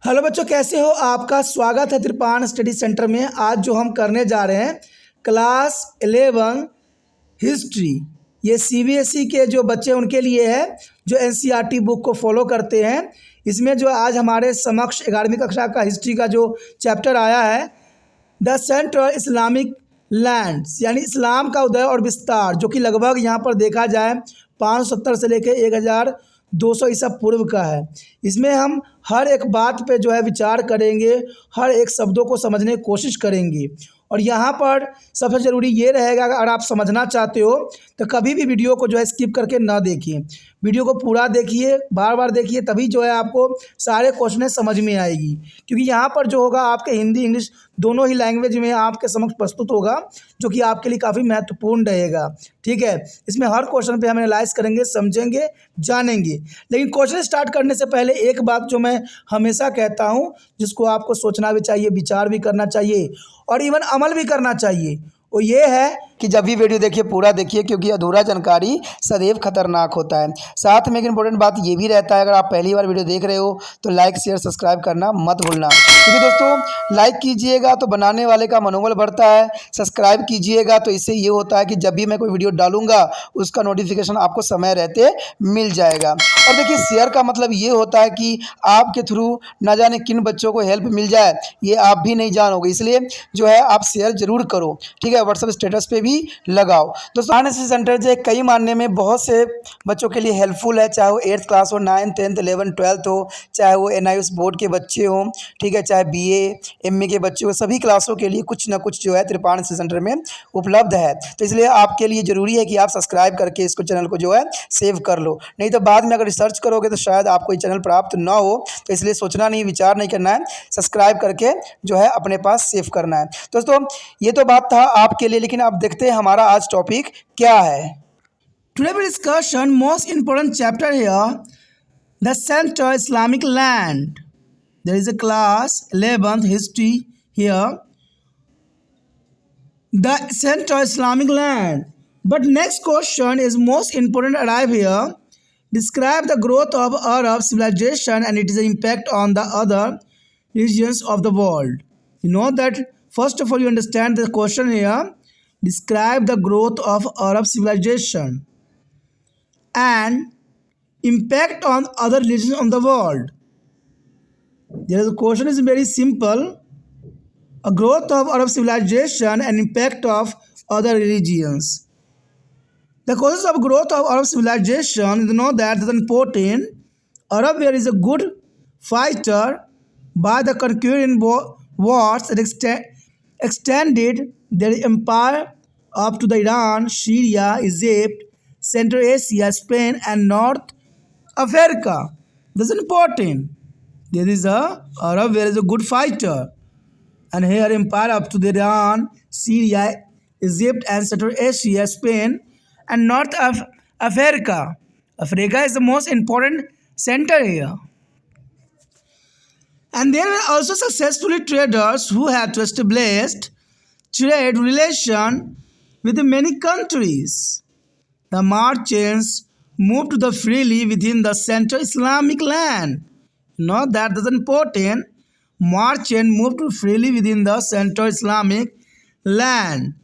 Hello बच्चों, कैसे हो? आपका स्वागत है त्रिपाण स्टडी सेंटर में। आज जो हम करने जा रहे हैं क्लास 11 हिस्ट्री। ये सीबीएसई के जो बच्चे उनके लिए है जो एनसीईआरटी बुक को फॉलो करते हैं। इसमें जो आज हमारे समक्ष 11वीं कक्षा का हिस्ट्री का जो चैप्टर आया है द सेंट्रल इस्लामिक लैंड्स, यानी इस्लाम का उदय और विस्तार, जो कि लगभग यहाँ पर देखा जाए 570 से लेकर 1200 ईसा पूर्व का है। इसमें हम हर एक बात पे जो है विचार करेंगे, हर एक शब्दों को समझने की कोशिश करेंगे। और यहाँ पर सबसे ज़रूरी ये रहेगा, अगर आप समझना चाहते हो तो कभी भी वीडियो को जो है स्किप करके ना देखिए, वीडियो को पूरा देखिए, बार बार देखिए, तभी जो है आपको सारे क्वेश्चन समझ में आएगी। क्योंकि यहाँ पर जो होगा आपके हिंदी इंग्लिश दोनों ही लैंग्वेज में आपके समक्ष प्रस्तुत होगा, जो कि आपके लिए काफ़ी महत्वपूर्ण रहेगा। ठीक है, इसमें हर क्वेश्चन पे हम एनालाइज करेंगे, समझेंगे, जानेंगे। लेकिन क्वेश्चन स्टार्ट करने से पहले एक बात जो मैं हमेशा कहता हूँ, जिसको आपको सोचना भी चाहिए, विचार भी करना चाहिए और इवन अमल भी करना चाहिए, वो ये है कि जब भी वीडियो देखिए पूरा देखिए, क्योंकि अधूरा जानकारी सदैव खतरनाक होता है। साथ में एक इंपॉर्टेंट बात ये भी रहता है, अगर आप पहली बार वीडियो देख रहे हो तो लाइक शेयर सब्सक्राइब करना मत भूलना। क्योंकि दोस्तों लाइक कीजिएगा तो बनाने वाले का मनोबल बढ़ता है, सब्सक्राइब कीजिएगा तो इससे ये होता है कि जब भी मैं कोई वीडियो डालूंगा उसका नोटिफिकेशन आपको समय रहते मिल जाएगा। और देखिए शेयर का मतलब ये होता है कि आपके थ्रू ना जाने किन बच्चों को हेल्प मिल जाए, ये आप भी नहीं जानोगे, इसलिए जो है आप शेयर जरूर करो। ठीक है, व्हाट्सएप स्टेटस पे भी लगाओ। दोस्तों एनएसएस सेंटर जो है कई मानने में बहुत से बच्चों के लिए हेल्पफुल है, चाहे वो 8th क्लास हो, 9th 10th 11th 12th हो, चाहे वो एनआईएस बोर्ड के बच्चे हों, ठीक है, चाहे बीए एमए के बच्चे हो, सभी क्लासों के लिए कुछ ना कुछ जो है त्रिपाण एनएसएस सेंटर में उपलब्ध है। तो इसलिए आपके लिए ज़रूरी है कि आप सब्सक्राइब करके इसको चैनल को जो है सेव कर लो, नहीं तो बाद में अगर रिसर्च करोगे तो शायद आपको ये चैनल प्राप्त ना हो। तो इसलिए सोचना नहीं, विचार नहीं करना है, सब्सक्राइब करके जो है अपने पास सेव करना है। दोस्तों ये तो बात था आपके लिए, लेकिन आप देखते हैं हमारा आज टॉपिक क्या है। Today we discussion most important chapter here, the central Islamic land. There is a class 11th history here, the central Islamic land. But next question is most important arrive here. Describe the growth of Arab civilization and its impact on the other regions of the world. You know that first of all you understand the question here. Describe the growth of Arab civilization and impact on other regions of the world. The question is very simple. A growth of Arab civilization and impact of other religions. The causes of growth of Arab civilization, you know that is important. Arab is a good fighter by the conquering wars and extended their empire up to the Iran, Syria, Egypt, Central Asia, Spain and North Africa. This is important. There is a Arab is a good fighter, and here empire up to the Iran, Syria, Egypt and Central Asia, Spain and North Africa. Africa is the most important center here. And there were also successfully traders who had established trade relation with many countries. The merchants moved freely within the central Islamic land. Now that is important. Merchant moved freely within the central Islamic land.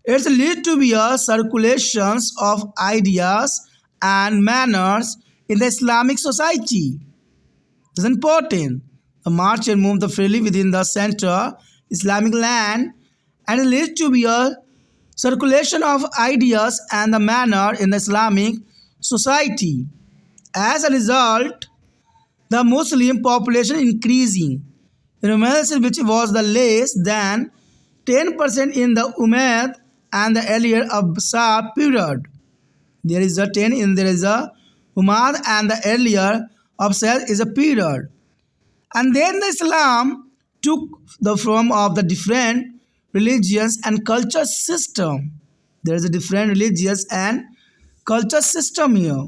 It leads to be a circulations of ideas and manners in the Islamic society. It is important. The merchant moved freely within the central Islamic land and it leads to be a circulation of ideas and the manner in the Islamic society. As a result, the Muslim population increasing, which was the less than 10% in the Umayyad and the earlier Abbasid period. There is a 10 in there is a Umayyad and the earlier Abbasid is a period. And then the Islam took the form of the different religions and culture system. There is a different religious and culture system here.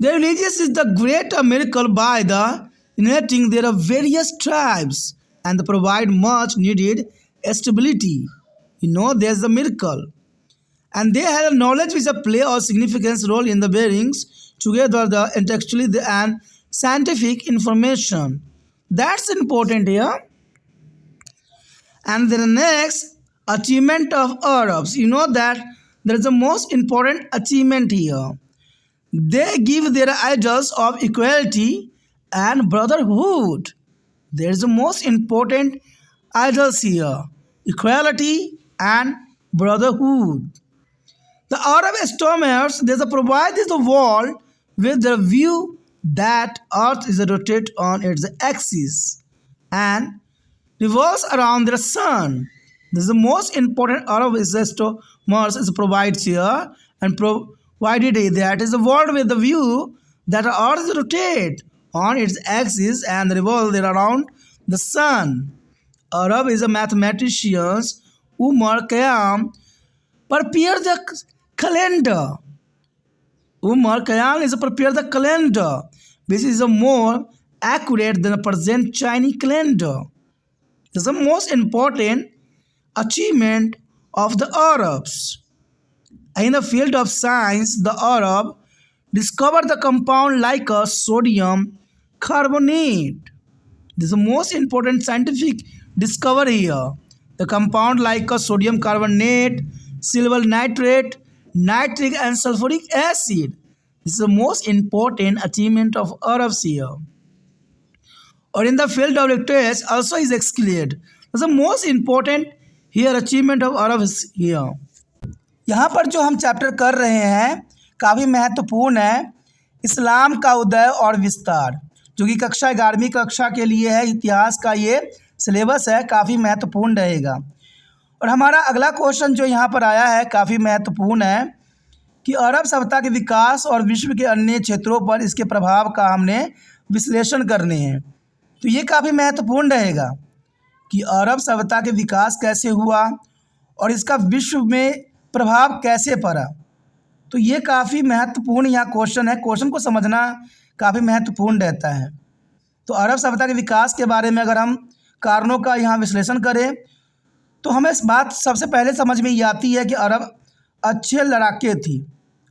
The religious is the great miracle by the uniting there are various tribes and they provide much needed stability. You know, there's the miracle. And they have a knowledge which play a significant role in the bearings together the intellectually and scientific information. That's important here. And the next achievement of Arabs, you know that there is the most important achievement here. They give their ideals of equality and brotherhood. There is the most important ideals here: equality and brotherhood. The Arab astronomers they provide the world with the view that Earth is rotated on its axis and revolves around the sun. This is the most important Arab astronomers is provided here and provided that is the world with the view that Earth is rotated on its axis and revolves around the sun. Arab is a mathematician Umar Khayyam prepared the calendar. Umar Khayyam is prepared the calendar, which is a more accurate than the present Chinese calendar. This is the most important achievement of the Arabs. In the field of science, the Arab discovered the compound like a sodium carbonate. This is the most important scientific discovery here. The compound like a sodium carbonate, silver nitrate, nitric and sulfuric acid. This is the most important achievement of Arabs here. Or in the field of electricity also is excluded. The most important here achievement of Arabs here. यहाँ पर जो हम chapter कर रहे हैं काफ़ी महत्वपूर्ण है, इस्लाम का उदय और विस्तार, जो कि कक्षा 11वीं कक्षा के लिए है। इतिहास का ये सिलेबस है, काफ़ी महत्वपूर्ण रहेगा। और हमारा अगला क्वेश्चन जो यहाँ पर आया है काफ़ी महत्वपूर्ण है कि अरब सभ्यता के विकास और विश्व के अन्य क्षेत्रों पर इसके प्रभाव का हमने विश्लेषण करने हैं। तो ये काफ़ी महत्वपूर्ण रहेगा कि अरब सभ्यता के विकास कैसे हुआ और इसका विश्व में प्रभाव कैसे पड़ा। तो ये काफ़ी महत्वपूर्ण यहाँ क्वेश्चन है, क्वेश्चन को समझना काफ़ी महत्वपूर्ण रहता है। तो अरब सभ्यता के विकास के बारे में अगर हम कारणों का यहाँ विश्लेषण करें तो हमें इस बात सबसे पहले समझ में ये आती है कि अरब अच्छे लड़ाके थे।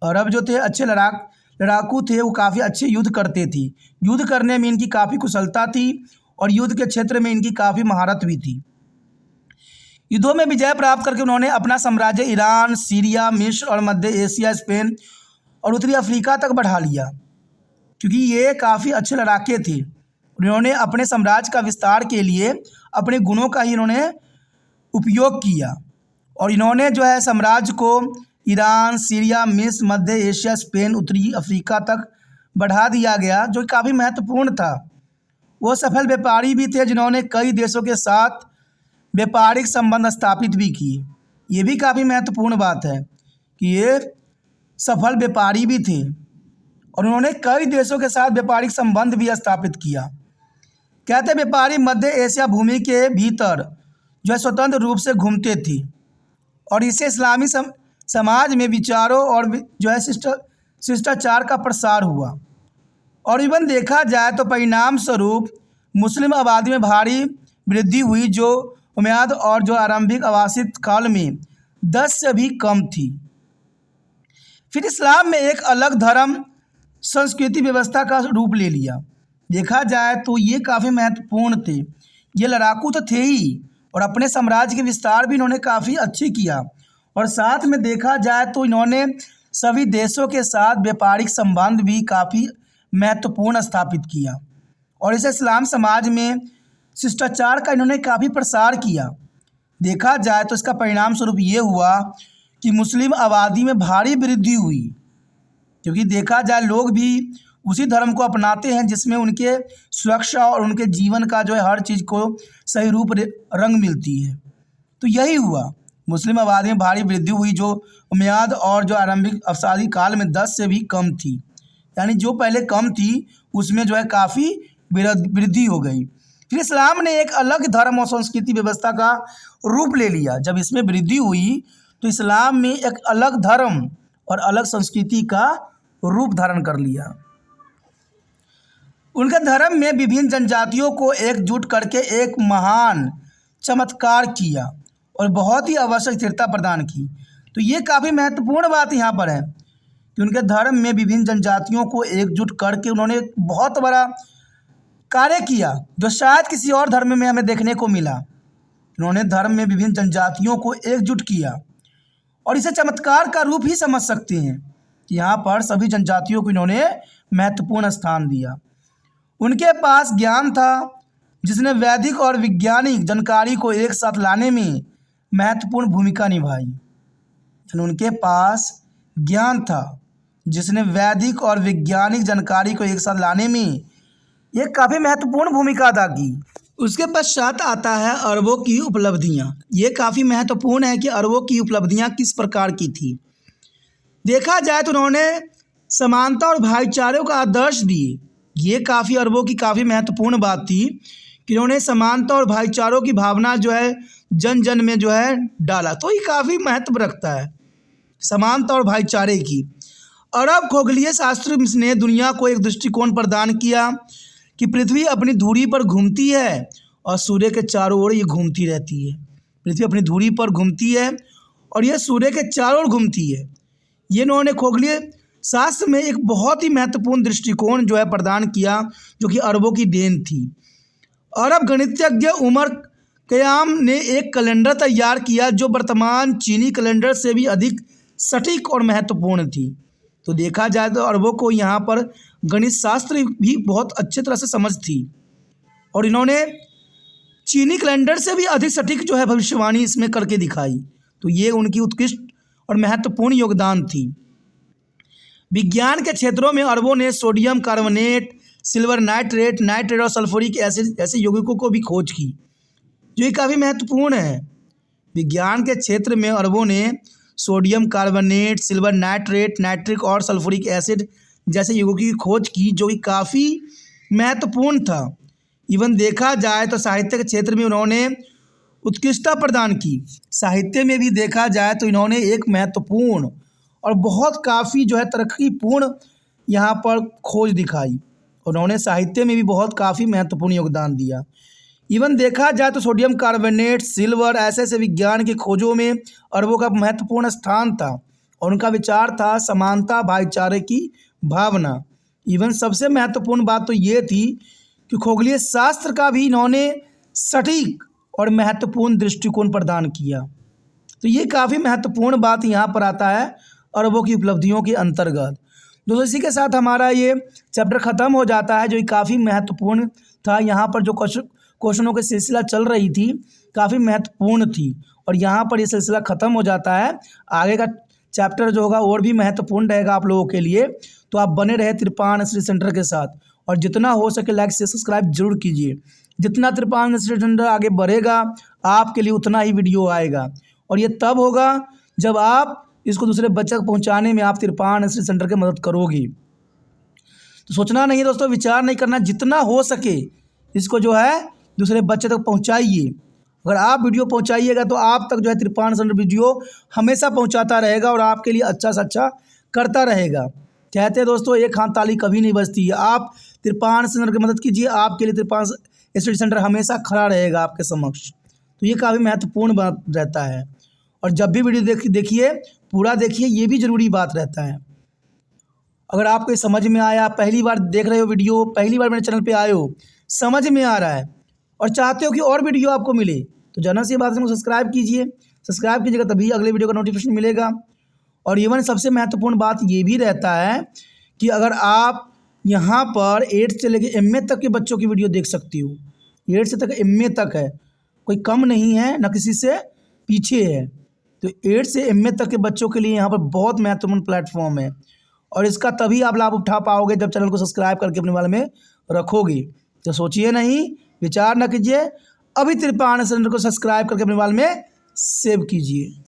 अरब जो थे अच्छे लड़ाकू थे, वो काफ़ी अच्छे युद्ध करते थे। युद्ध करने में इनकी काफ़ी कुशलता थी और युद्ध के क्षेत्र में इनकी काफ़ी महारत भी थी। युद्धों में विजय प्राप्त करके उन्होंने अपना साम्राज्य ईरान, सीरिया, मिस्र और मध्य एशिया, स्पेन और उत्तरी अफ्रीका तक बढ़ा लिया। क्योंकि ये काफ़ी अच्छे लड़ाके थे, उन्होंने अपने साम्राज्य का विस्तार के लिए अपने गुणों का ही इन्होंने उपयोग किया और इन्होंने जो है साम्राज्य को ईरान, सीरिया, मिस्र, मध्य एशिया, स्पेन, उत्तरी अफ्रीका तक बढ़ा दिया गया, जो काफ़ी महत्वपूर्ण था। वो सफल व्यापारी भी थे जिन्होंने कई देशों के साथ व्यापारिक संबंध स्थापित भी किए। ये भी काफ़ी महत्वपूर्ण बात है कि ये सफल व्यापारी भी थे और उन्होंने कई देशों के साथ व्यापारिक संबंध भी स्थापित किया। कहते व्यापारी मध्य एशिया भूमि के भीतर जो है स्वतंत्र रूप से घूमते थे और इससे इस्लामी समाज में विचारों और जो है शिष्टाचार का प्रसार हुआ। और इवन देखा जाए तो परिणाम स्वरूप मुस्लिम आबादी में भारी वृद्धि हुई, जो उमैयद और जो आरंभिक अवासित काल में 10 से भी कम थी। फिर इस्लाम में एक अलग धर्म संस्कृति व्यवस्था का रूप ले लिया। देखा जाए तो ये काफ़ी महत्वपूर्ण थे। ये लड़ाकू तो थे ही और अपने साम्राज्य के विस्तार भी इन्होंने काफ़ी अच्छी किया और साथ में देखा जाए तो इन्होंने सभी देशों के साथ व्यापारिक संबंध भी काफ़ी महत्वपूर्ण स्थापित किया और इसे इस्लाम समाज में शिष्टाचार का इन्होंने काफ़ी प्रसार किया। देखा जाए तो इसका परिणाम स्वरूप ये हुआ कि मुस्लिम आबादी में भारी वृद्धि हुई, क्योंकि देखा जाए लोग भी उसी धर्म को अपनाते हैं जिसमें उनके सुरक्षा और उनके जीवन का जो है हर चीज़ को सही रूप रंग मिलती है। तो यही हुआ, मुस्लिम आबादी में भारी वृद्धि हुई जो उमैयद और जो आरंभिक अवसादी काल में 10 से भी कम थी, यानी जो पहले कम थी उसमें जो है काफ़ी वृद्धि हो गई। फिर इस्लाम ने एक अलग धर्म और संस्कृति व्यवस्था का रूप ले लिया। जब इसमें वृद्धि हुई तो इस्लाम में एक अलग धर्म और अलग संस्कृति का रूप धारण कर लिया। उनके धर्म में विभिन्न जनजातियों को एकजुट करके एक महान चमत्कार किया और बहुत ही आवश्यक स्थिरता प्रदान की। तो ये काफ़ी महत्वपूर्ण बात यहाँ पर है कि उनके धर्म में विभिन्न जनजातियों को एकजुट करके उन्होंने एक बहुत बड़ा कार्य किया जो शायद किसी और धर्म में हमें देखने को मिला। उन्होंने धर्म में विभिन्न जनजातियों को एकजुट किया और इसे चमत्कार का रूप ही समझ सकते हैं कि यहाँ पर सभी जनजातियों को इन्होंने महत्वपूर्ण स्थान दिया। उनके पास ज्ञान था जिसने वैदिक और वैज्ञानिक जानकारी को एक साथ लाने में महत्वपूर्ण भूमिका निभाई। उनके पास ज्ञान था जिसने वैदिक और वैज्ञानिक जानकारी को एक साथ लाने में एक काफ़ी महत्वपूर्ण भूमिका अदा की। उसके पश्चात आता है अरबों की उपलब्धियाँ। ये काफ़ी महत्वपूर्ण है कि अरबों की उपलब्धियाँ किस प्रकार की थी। देखा जाए तो उन्होंने समानता और भाईचारे का आदर्श दिए। ये काफ़ी अरबों की काफ़ी महत्वपूर्ण बात थी कि उन्होंने समानता और भाईचारों की भावना जो है जन जन में जो है डाला। तो ये काफ़ी महत्व रखता है समानता और भाईचारे की। अरब खगोलीय शास्त्र ने दुनिया को एक दृष्टिकोण प्रदान किया कि पृथ्वी अपनी धुरी पर घूमती है और सूर्य के चारों ओर ये घूमती रहती है। पृथ्वी अपनी धुरी पर घूमती है और ये सूर्य के चारों ओर घूमती है। ये इन्होंने खगोलीय शास्त्र में एक बहुत ही महत्वपूर्ण दृष्टिकोण जो है प्रदान किया जो कि अरबों की देन थी। अरब गणितज्ञ उमर कयाम ने एक कैलेंडर तैयार किया जो वर्तमान चीनी कैलेंडर से भी अधिक सटीक और महत्वपूर्ण थी। तो देखा जाए तो अरबों को यहाँ पर गणित शास्त्र भी बहुत अच्छे तरह से समझ थी और इन्होंने चीनी कैलेंडर से भी अधिक सटीक जो है भविष्यवाणी इसमें करके दिखाई। तो ये उनकी उत्कृष्ट और महत्वपूर्ण योगदान थी। विज्ञान के क्षेत्रों में अरबों ने sodium carbonate, silver nitrate, nitrate और सल्फ्यूरिक एसिड ऐसे यौगिकों को भी खोज की जो ये काफ़ी महत्वपूर्ण है। विज्ञान के क्षेत्र में अरबों ने sodium carbonate, silver nitrate, nitric और सल्फ्यूरिक एसिड जैसे यौगिकों की खोज की जो कि काफ़ी महत्वपूर्ण था। इवन देखा जाए तो साहित्य के क्षेत्र में उन्होंने उत्कृष्टता प्रदान की। साहित्य में भी देखा जाए तो इन्होंने एक महत्वपूर्ण और बहुत काफ़ी जो है तरक्कीपूर्ण यहाँ पर खोज दिखाई। उन्होंने साहित्य में भी बहुत काफ़ी महत्वपूर्ण योगदान दिया। इवन देखा जाए तो सोडियम कार्बोनेट, सिल्वर ऐसे विज्ञान की खोजों में अरबों का महत्वपूर्ण स्थान था और उनका विचार था समानता भाईचारे की भावना। इवन सबसे महत्वपूर्ण बात तो ये थी कि खगोलीय शास्त्र का भी इन्होंने सटीक और महत्वपूर्ण दृष्टिकोण प्रदान किया। तो ये काफ़ी महत्वपूर्ण बात यहाँ पर आता है अरबों की उपलब्धियों के अंतर्गत। दोस्तों इसी के साथ हमारा ये चैप्टर ख़त्म हो जाता है जो काफ़ी महत्वपूर्ण था। यहाँ पर जो क्वेश्चनों की सिलसिला चल रही थी काफ़ी महत्वपूर्ण थी और यहाँ पर ये सिलसिला ख़त्म हो जाता है। आगे का चैप्टर जो होगा और भी महत्वपूर्ण रहेगा आप लोगों के लिए। तो आप बने रहे त्रिपाण स्टडी सेंटर के साथ और जितना हो सके लाइक से सब्सक्राइब जरूर कीजिए। जितना त्रिपाण स्टडी सेंटर आगे बढ़ेगा आपके लिए उतना ही वीडियो आएगा और ये तब होगा जब आप इसको दूसरे बच्चे तक पहुँचाने में आप त्रिपाण स्टडी सेंटर की मदद करोगे। तो सोचना नहीं दोस्तों, विचार नहीं करना, जितना हो सके इसको जो है दूसरे बच्चे तक पहुंचाइए। अगर आप वीडियो पहुंचाइएगा तो आप तक जो है त्रिपाण सेंटर वीडियो हमेशा पहुंचाता रहेगा और आपके लिए अच्छा से अच्छा करता रहेगा। कहते हैं दोस्तों एक हाथ ताली कभी नहीं बजती है। आप त्रिपाण सेंटर की मदद कीजिए, आपके लिए त्रिपाण स्टडी सेंटर हमेशा खड़ा रहेगा आपके समक्ष। तो ये काफ़ी महत्वपूर्ण बात रहता है और जब भी वीडियो देखिए पूरा देखिए, ये भी ज़रूरी बात रहता है। अगर आपको ये समझ में आया, पहली बार देख रहे हो वीडियो, पहली बार मेरे चैनल पे आए हो, समझ में आ रहा है और चाहते हो कि और वीडियो आपको मिले तो जाना सी बात है सब्सक्राइब कीजिए। सब्सक्राइब कीजिएगा तभी अगले वीडियो का नोटिफिकेशन मिलेगा। और इवन सबसे महत्वपूर्ण बात ये भी रहता है कि अगर आप यहाँ पर 8 से लेकर MA तक के बच्चों की वीडियो देख सकती हो। 8 से तक MA तक है, कोई कम नहीं है न किसी से पीछे है। तो 8 से MA तक के बच्चों के लिए यहाँ पर बहुत महत्वपूर्ण प्लेटफॉर्म है और इसका तभी आप लाभ उठा पाओगे जब चैनल को सब्सक्राइब करके अपने वाले में रखोगे। तो सोचिए नहीं, विचार न कीजिए, अभी त्रिपाण सेंटर को सब्सक्राइब करके अपने मोबाइल में सेव कीजिए।